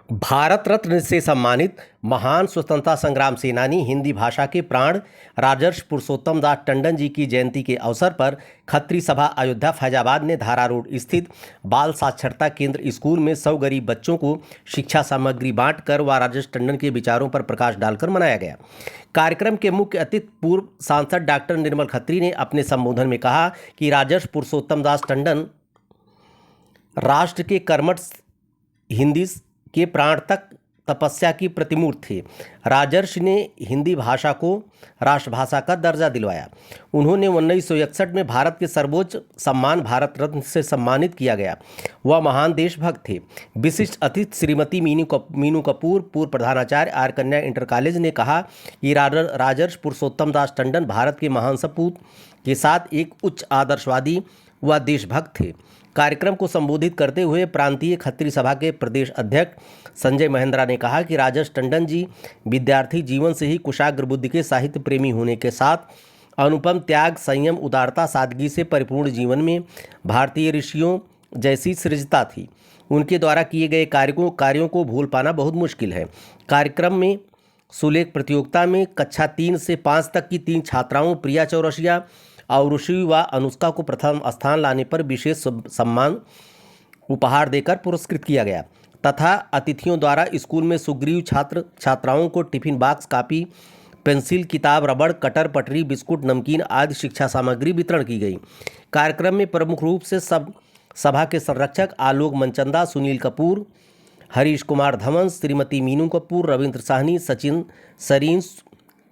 भारत रत्न से सम्मानित महान स्वतंत्रता संग्राम सेनानी, हिंदी भाषा के प्राण राजर्षि पुरुषोत्तम दास टंडन जी की जयंती के अवसर पर खत्री सभा अयोध्या फैजाबाद ने धारा रोड स्थित बाल साक्षरता केंद्र स्कूल में 100 गरीब बच्चों को शिक्षा सामग्री बांटकर व राजर्षि टंडन के विचारों पर प्रकाश डालकर मनाया गया। कार्यक्रम के मुख्य अतिथि पूर्व सांसद डॉक्टर निर्मल खत्री ने अपने संबोधन में कहा कि राजर्षि पुरुषोत्तम दास टंडन राष्ट्र के कर्मठ हिंदी के प्राण तक तपस्या की प्रतिमूर्ति थे। राजर्षि ने हिंदी भाषा को राष्ट्रभाषा का दर्जा दिलवाया। उन्होंने 1961 में भारत के सर्वोच्च सम्मान भारत रत्न से सम्मानित किया गया। वह महान देशभक्त थे। विशिष्ट अतिथि श्रीमती मीनू कपूर, पूर्व प्रधानाचार्य आर्य कन्या इंटर कॉलेज, ने कहा कि राजर्षि पुरुषोत्तम दास टंडन भारत के महान सपूत के साथ एक उच्च आदर्शवादी व देशभक्त थे। कार्यक्रम को संबोधित करते हुए प्रांतीय खत्री सभा के प्रदेश अध्यक्ष संजय महेंद्रा ने कहा कि राजर्षि टंडन जी विद्यार्थी जीवन से ही कुशाग्र बुद्धि के साहित्य प्रेमी होने के साथ अनुपम त्याग, संयम, उदारता, सादगी से परिपूर्ण जीवन में भारतीय ऋषियों जैसी सृजता थी। उनके द्वारा किए गए कार्यों को भूल पाना बहुत मुश्किल है। कार्यक्रम में सुलेख प्रतियोगिता में कक्षा 3 से 5 तक की 3 छात्राओं प्रिया चौरसिया, औरुषि व अनुष्का को प्रथम स्थान लाने पर विशेष सम्मान उपहार देकर पुरस्कृत किया गया तथा अतिथियों द्वारा स्कूल में सुग्रीव छात्राओं को टिफिन बॉक्स, कापी, पेंसिल, किताब, रबड़, कटर, पटरी, बिस्कुट, नमकीन आदि शिक्षा सामग्री वितरण की गई। कार्यक्रम में प्रमुख रूप से सभा के संरक्षक आलोक मनचंदा, सुनील कपूर, हरीश कुमार धवन, श्रीमती मीनू कपूर, रविंद्र साहनी, सचिन सरीन,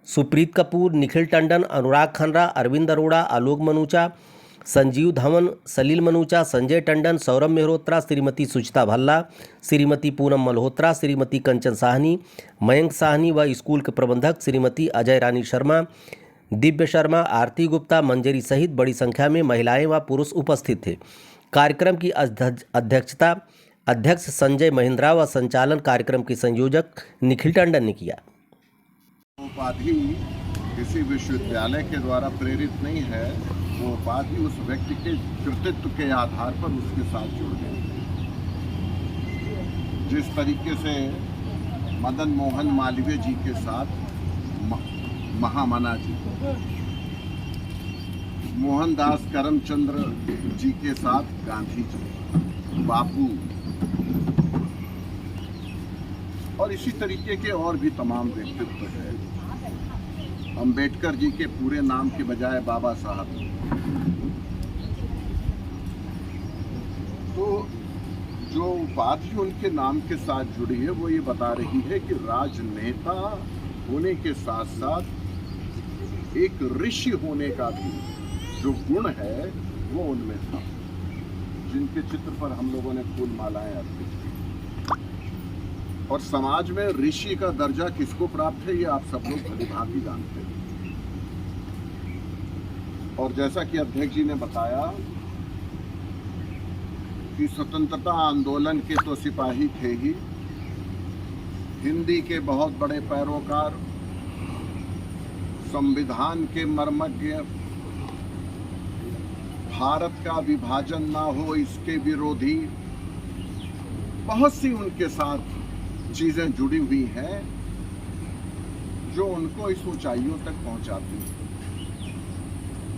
सुप्रीत कपूर, निखिल टंडन, अनुराग खन्ना, अरविंद अरोड़ा, आलोक मनुचा, संजीव धवन, सलील मनुचा, संजय टंडन, सौरभ मेहरोत्रा, श्रीमती सुचिता भल्ला, श्रीमती पूनम मल्होत्रा, श्रीमती कंचन साहनी, मयंक साहनी व स्कूल के प्रबंधक श्रीमती अजय रानी शर्मा, दिव्य शर्मा, आरती गुप्ता, मंजरी सहित बड़ी संख्या में महिलाएं व पुरुष उपस्थित थे। कार्यक्रम की अध्यक्ष संजय महेंद्रा व संचालन कार्यक्रम के संयोजक निखिल टंडन ने किया। उपाधि किसी विश्वविद्यालय के द्वारा प्रेरित नहीं है, वो उपाधि उस व्यक्ति के कृतित्व के आधार पर उसके साथ जुड़ गई। जिस तरीके से मदन मोहन मालवीय जी के साथ महामना जी, मोहनदास करमचंद्र जी के साथ गांधी जी, बापू और इसी तरीके के और भी तमाम व्यक्तित्व हैं। अंबेडकर जी के पूरे नाम के बजाय बाबा साहब। तो जो उपाधि उनके नाम के साथ जुड़ी है वो ये बता रही है कि राजनेता होने के साथ साथ एक ऋषि होने का भी जो गुण है वो उनमें था, जिनके चित्र पर हम लोगों ने फूल मालाएं अर्पित की। और समाज में ऋषि का दर्जा किसको प्राप्त है ये आप सब लोग भलीभांति जानते हैं। और जैसा कि अध्यक्ष जी ने बताया कि स्वतंत्रता आंदोलन के तो सिपाही थे ही, हिंदी के बहुत बड़े पैरोकार, संविधान के मर्मज्ञ, भारत का विभाजन ना हो इसके विरोधी, बहुत सी उनके साथ चीजें जुड़ी हुई हैं जो उनको इस ऊंचाइयों तक पहुंचाती हैं।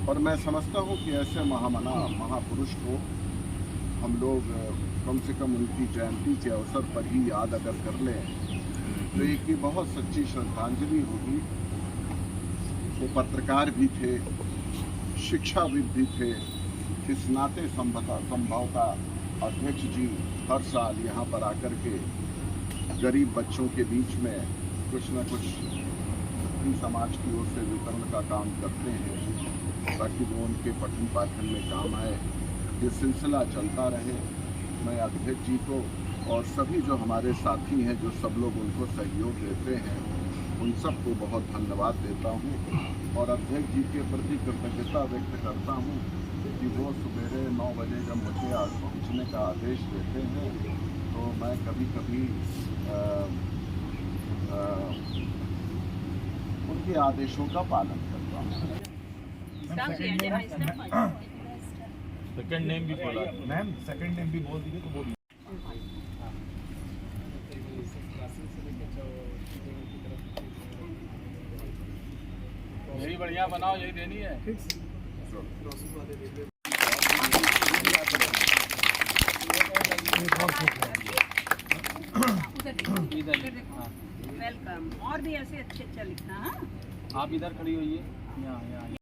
और मैं समझता हूं कि ऐसे महामना महापुरुष को हम लोग कम से कम उनकी जयंती के अवसर पर ही याद अगर कर लें तो एक बहुत सच्ची श्रद्धांजलि होगी। वो पत्रकार भी थे, शिक्षाविद भी थे। इस नाते संभवतः अध्यक्ष जी हर साल यहाँ पर आकर के गरीब बच्चों के बीच में कुछ न कुछ समाज की ओर से वितरण का काम करते हैं ताकि वो उनके पठन पाठन में काम आए। ये सिलसिला चलता रहे। मैं अध्यक्ष जी को और सभी जो हमारे साथी हैं, जो सब लोग उनको सहयोग देते हैं, उन सबको बहुत धन्यवाद देता हूँ और अध्यक्ष जी के प्रति कृतज्ञता व्यक्त करता हूँ कि वो सवेरे 9 बजे जब मुझे आज पहुँचने का आदेश देते हैं तो मैं कभी कभी उनके आदेशों का पालन करता हूँ। सेकंड नेम भी बोला मैम, सेकंड नेम भी बोल दीजिए तो बोलिए। छवि बढ़िया बनाओ, यही देनी है। वेलकम। और भी ऐसे अच्छे अच्छा लिखना। हाँ, आप इधर खड़ी होइए, यहाँ यहाँ।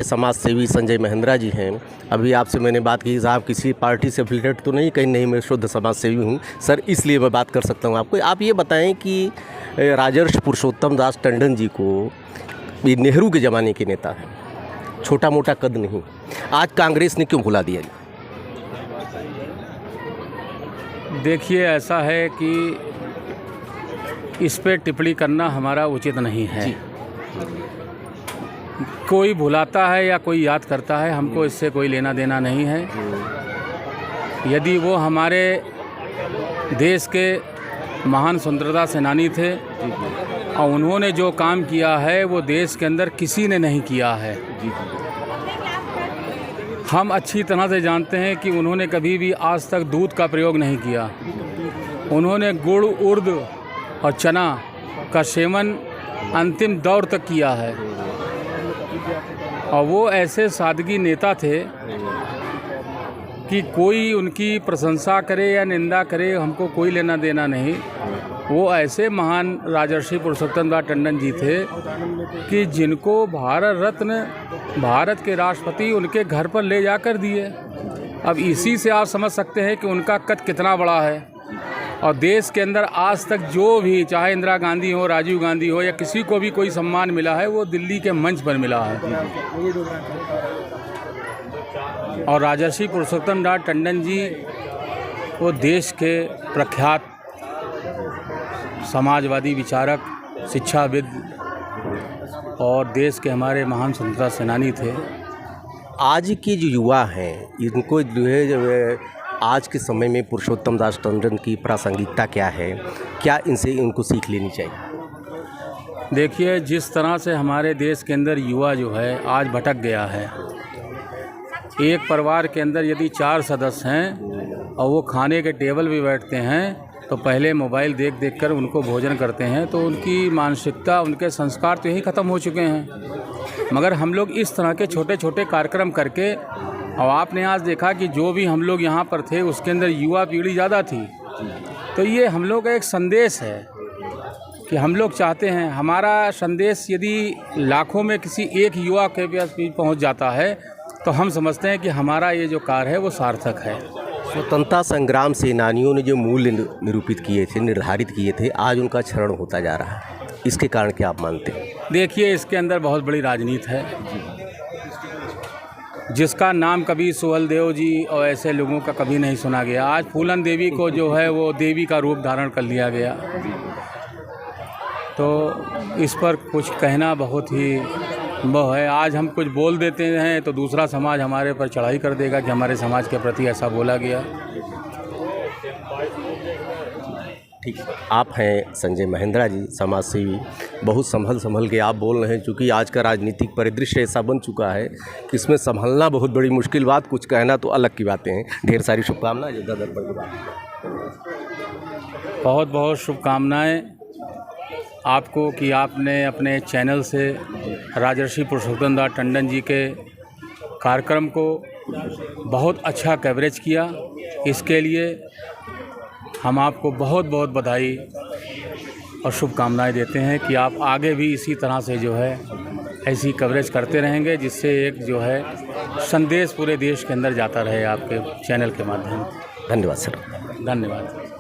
समाज सेवी संजय महिंद्रा जी हैं। अभी आपसे मैंने बात की, साहब किसी पार्टी से एफिलिएटेड तो नहीं, कहीं नहीं, मैं शुद्ध समाज सेवी हूँ सर, इसलिए मैं बात कर सकता हूँ आपको। आप ये बताएं कि राजर्षि पुरुषोत्तम दास टंडन जी को, ये नेहरू के ज़माने के नेता हैं, छोटा मोटा कद नहीं, आज कांग्रेस ने क्यों भुला दिया? देखिए, ऐसा है कि इस पे टिप्पणी करना हमारा उचित नहीं है। कोई भुलाता है या कोई याद करता है, हमको इससे कोई लेना देना नहीं है। यदि वो हमारे देश के महान स्वतंत्रता सेनानी थे और उन्होंने जो काम किया है वो देश के अंदर किसी ने नहीं किया है। हम अच्छी तरह से जानते हैं कि उन्होंने कभी भी आज तक दूध का प्रयोग नहीं किया। उन्होंने गुड़, उर्द और चना का सेवन अंतिम दौर तक किया है। और वो ऐसे सादगी नेता थे कि कोई उनकी प्रशंसा करे या निंदा करे, हमको कोई लेना देना नहीं। वो ऐसे महान राजर्षि पुरुषोत्तम दास टंडन जी थे कि जिनको भारत रत्न, भारत के राष्ट्रपति उनके घर पर ले जाकर दिए। अब इसी से आप समझ सकते हैं कि उनका कद कितना बड़ा है। और देश के अंदर आज तक जो भी, चाहे इंदिरा गांधी हो, राजीव गांधी हो, या किसी को भी कोई सम्मान मिला है, वो दिल्ली के मंच पर मिला है। और राजर्षि पुरुषोत्तम दास टंडन जी वो देश के प्रख्यात समाजवादी विचारक, शिक्षाविद और देश के हमारे महान स्वतंत्रता सेनानी थे। आज के जो युवा हैं, इनको जो है आज के समय में पुरुषोत्तम दास टंडन की प्रासंगिकता क्या है, क्या इनसे उनको सीख लेनी चाहिए? देखिए, जिस तरह से हमारे देश के अंदर युवा जो है आज भटक गया है। एक परिवार के अंदर यदि 4 सदस्य हैं और वो खाने के टेबल पे बैठते हैं तो पहले मोबाइल देख देख कर उनको भोजन करते हैं, तो उनकी मानसिकता, उनके संस्कार तो यही ख़त्म हो चुके हैं। मगर हम लोग इस तरह के छोटे छोटे कार्यक्रम करके, और आपने आज देखा कि जो भी हम लोग यहाँ पर थे उसके अंदर युवा पीढ़ी ज़्यादा थी। तो ये हम लोग का एक संदेश है कि हम लोग चाहते हैं, हमारा संदेश यदि लाखों में किसी एक युवा के पास पहुँच जाता है तो हम समझते हैं कि हमारा ये जो कार्य है वो सार्थक है। स्वतंत्रता संग्राम सेनानियों ने जो मूल्य निरूपित किए थे, निर्धारित किए थे, आज उनका क्षरण होता जा रहा है। इसके कारण क्या आप मानते हैं? देखिए, इसके अंदर बहुत बड़ी राजनीति है। जिसका नाम कभी सुहलदेव जी और ऐसे लोगों का कभी नहीं सुना गया, आज फूलन देवी को जो है वो देवी का रूप धारण कर लिया गया। तो इस पर कुछ कहना बहुत ही वो है। आज हम कुछ बोल देते हैं तो दूसरा समाज हमारे पर चढ़ाई कर देगा कि हमारे समाज के प्रति ऐसा बोला गया। ठीक है, आप हैं संजय महिंद्रा जी, समाज सेवी, बहुत संभल के आप बोल रहे हैं, क्योंकि आज का राजनीतिक परिदृश्य ऐसा बन चुका है कि इसमें संभलना बहुत बड़ी मुश्किल बात, कुछ कहना तो अलग की बातें हैं। ढेर सारी शुभकामनाएं। योद्धा दर्पण की बात, बहुत बहुत शुभकामनाएं आपको कि आपने अपने चैनल से राजर्षि पुरुषोत्तम दास टंडन जी के कार्यक्रम को बहुत अच्छा कवरेज किया। इसके लिए हम आपको बहुत बहुत बधाई और शुभकामनाएं देते हैं कि आप आगे भी इसी तरह से जो है ऐसी कवरेज करते रहेंगे, जिससे एक जो है संदेश पूरे देश के अंदर जाता रहे आपके चैनल के माध्यम से। धन्यवाद सर। धन्यवाद।